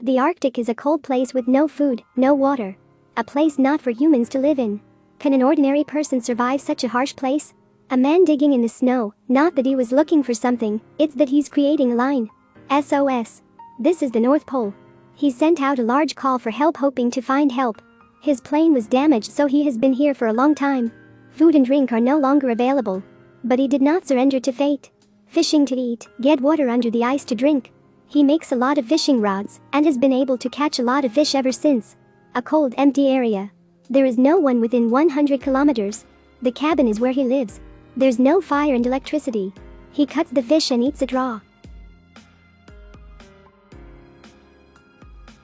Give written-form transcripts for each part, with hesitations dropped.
The Arctic is a cold place with no food, no water. A place not for humans to live in. Can an ordinary person survive such a harsh place? A man digging in the snow, not that he was looking for something, it's that he's creating a line. SOS. This is the North Pole. He sent out a large call for help, hoping to find help. His plane was damaged, so he has been here for a long time. Food and drink are no longer available. But he did not surrender to fate. Fishing to eat, get water under the ice to drink. He makes a lot of fishing rods and has been able to catch a lot of fish ever since. A cold, empty area. There is no one within 100 kilometers. The cabin is where he lives. There's no fire and electricity. He cuts the fish and eats it raw.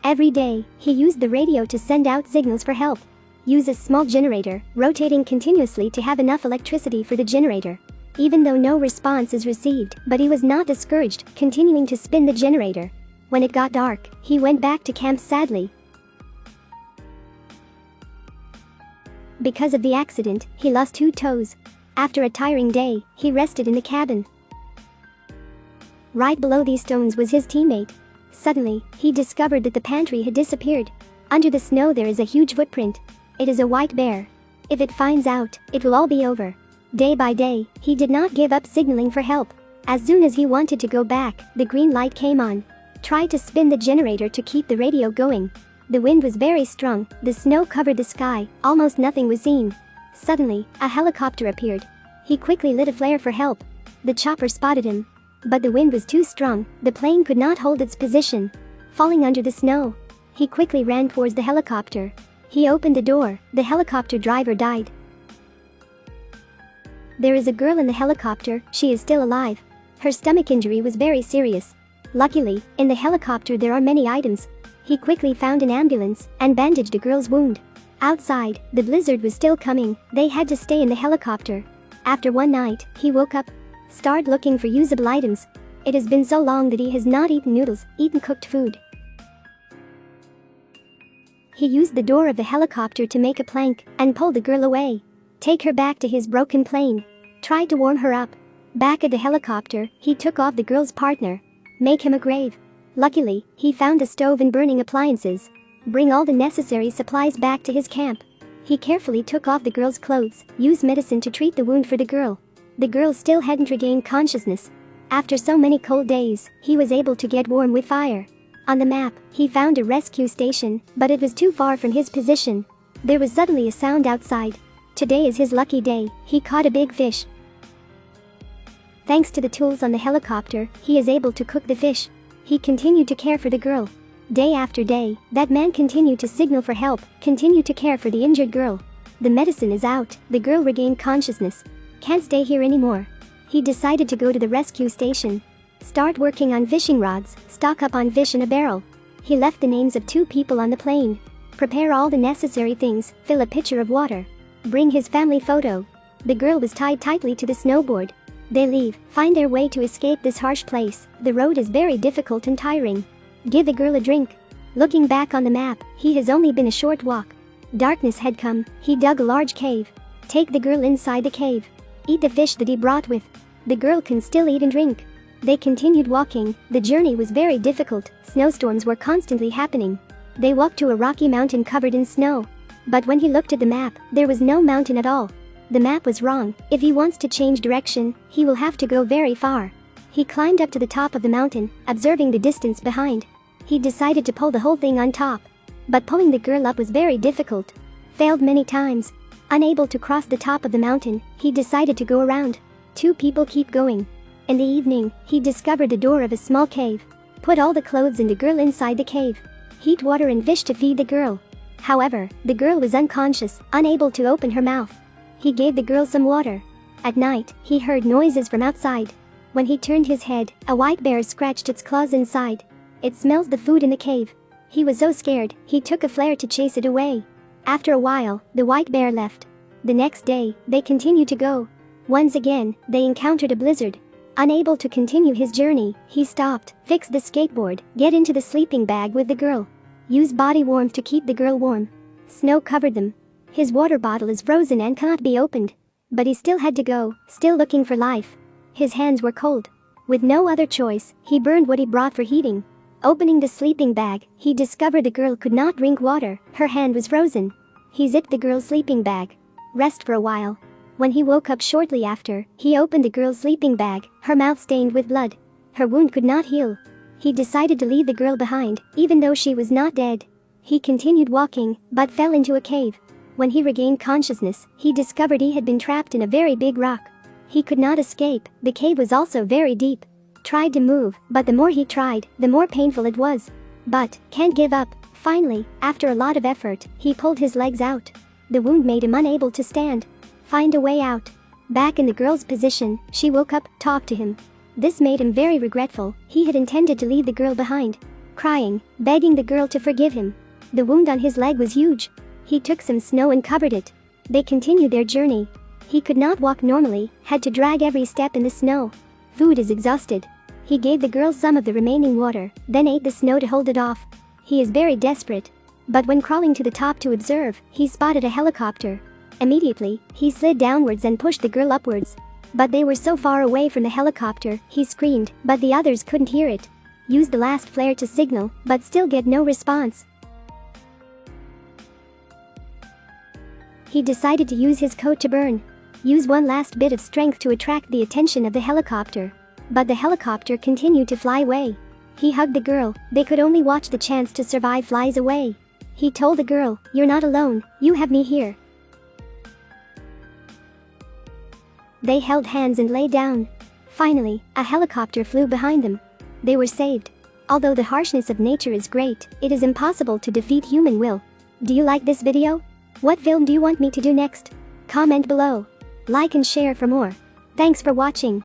Every day, he used the radio to send out signals for help. Use a small generator, rotating continuously to have enough electricity for the generator. Even though no response is received, but he was not discouraged, continuing to spin the generator. When it got dark, he went back to camp sadly. Because of the accident, he lost 2 toes. After a tiring day, he rested in the cabin. Right below these stones was his teammate. Suddenly, he discovered that the pantry had disappeared. Under the snow there is a huge footprint. It is a white bear. If it finds out, it will all be over. Day by day, he did not give up signaling for help. As soon as he wanted to go back, the green light came on. Tried to spin the generator to keep the radio going. The wind was very strong, the snow covered the sky, almost nothing was seen. Suddenly, a helicopter appeared. He quickly lit a flare for help. The chopper spotted him. But the wind was too strong, the plane could not hold its position. Falling under the snow. He quickly ran towards the helicopter. He opened the door, the helicopter driver died. There is a girl in the helicopter, she is still alive. Her stomach injury was very serious. Luckily, in the helicopter there are many items. He quickly found an ambulance and bandaged the girl's wound. Outside, the blizzard was still coming, they had to stay in the helicopter. After one night, he woke up. Started looking for usable items. It has been so long that he has not eaten noodles, eaten cooked food. He used the door of the helicopter to make a plank and pull the girl away. Take her back to his broken plane. Tried to warm her up. Back at the helicopter, he took off the girl's partner. Make him a grave. Luckily, he found a stove and burning appliances. Bring all the necessary supplies back to his camp. He carefully took off the girl's clothes, used medicine to treat the wound for the girl. The girl still hadn't regained consciousness. After so many cold days, he was able to get warm with fire. On the map, he found a rescue station, but it was too far from his position. There was suddenly a sound outside. Today is his lucky day, he caught a big fish. Thanks to the tools on the helicopter, he is able to cook the fish. He continued to care for the girl. Day after day, that man continued to signal for help, continued to care for the injured girl. The medicine is out, the girl regained consciousness. Can't stay here anymore. He decided to go to the rescue station. Start working on fishing rods, stock up on fish in a barrel. He left the names of 2 people on the plane. Prepare all the necessary things, fill a pitcher of water. Bring his family photo. The girl was tied tightly to the snowboard. They leave, find their way to escape this harsh place. The road is very difficult and tiring. Give the girl a drink. Looking back on the map, he has only been a short walk. Darkness had come, he dug a large cave. Take the girl inside the cave. Eat the fish that he brought with. The girl can still eat and drink. They continued walking, the journey was very difficult, snowstorms were constantly happening. They walked to a rocky mountain covered in snow. But when he looked at the map, there was no mountain at all. The map was wrong, if he wants to change direction, he will have to go very far. He climbed up to the top of the mountain, observing the distance behind. He decided to pull the whole thing on top. But pulling the girl up was very difficult. Failed many times. Unable to cross the top of the mountain, he decided to go around. 2 people keep going. In the evening, he discovered the door of a small cave. Put all the clothes and the girl inside the cave. Heat water and fish to feed the girl. However, the girl was unconscious, unable to open her mouth. He gave the girl some water. At night, he heard noises from outside. When he turned his head, a white bear scratched its claws inside. It smells the food in the cave. He was so scared, he took a flare to chase it away. After a while, the white bear left. The next day, they continued to go. Once again, they encountered a blizzard. Unable to continue his journey, he stopped, fixed the skateboard, get into the sleeping bag with the girl. Use body warmth to keep the girl warm. Snow covered them. His water bottle is frozen and cannot be opened. But he still had to go, still looking for life. His hands were cold. With no other choice, he burned what he brought for heating. Opening the sleeping bag, he discovered the girl could not drink water, her hand was frozen. He zipped the girl's sleeping bag. Rest for a while. When he woke up shortly after, he opened the girl's sleeping bag, her mouth stained with blood. Her wound could not heal. He decided to leave the girl behind, even though she was not dead. He continued walking, but fell into a cave. When he regained consciousness, he discovered he had been trapped in a very big rock. He could not escape, the cave was also very deep. Tried to move, but the more he tried, the more painful it was. But, can't give up. Finally, after a lot of effort, he pulled his legs out. The wound made him unable to stand. Find a way out. Back in the girl's position, she woke up, talked to him. This made him very regretful. He had intended to leave the girl behind. Crying, begging the girl to forgive him. The wound on his leg was huge. He took some snow and covered it. They continued their journey. He could not walk normally, had to drag every step in the snow. Food is exhausted. He gave the girl some of the remaining water, then ate the snow to hold it off. He is very desperate. But when crawling to the top to observe, he spotted a helicopter. Immediately, he slid downwards and pushed the girl upwards. But they were so far away from the helicopter, he screamed, but the others couldn't hear it. Used the last flare to signal, but still get no response. He decided to use his coat to burn. Use one last bit of strength to attract the attention of the helicopter. But the helicopter continued to fly away. He hugged the girl, they could only watch the chance to survive flies away. He told the girl, "You're not alone, you have me here." They held hands and lay down. Finally, a helicopter flew behind them. They were saved. Although the harshness of nature is great, it is impossible to defeat human will. Do you like this video? What film do you want me to do next? Comment below. Like and share for more. Thanks for watching.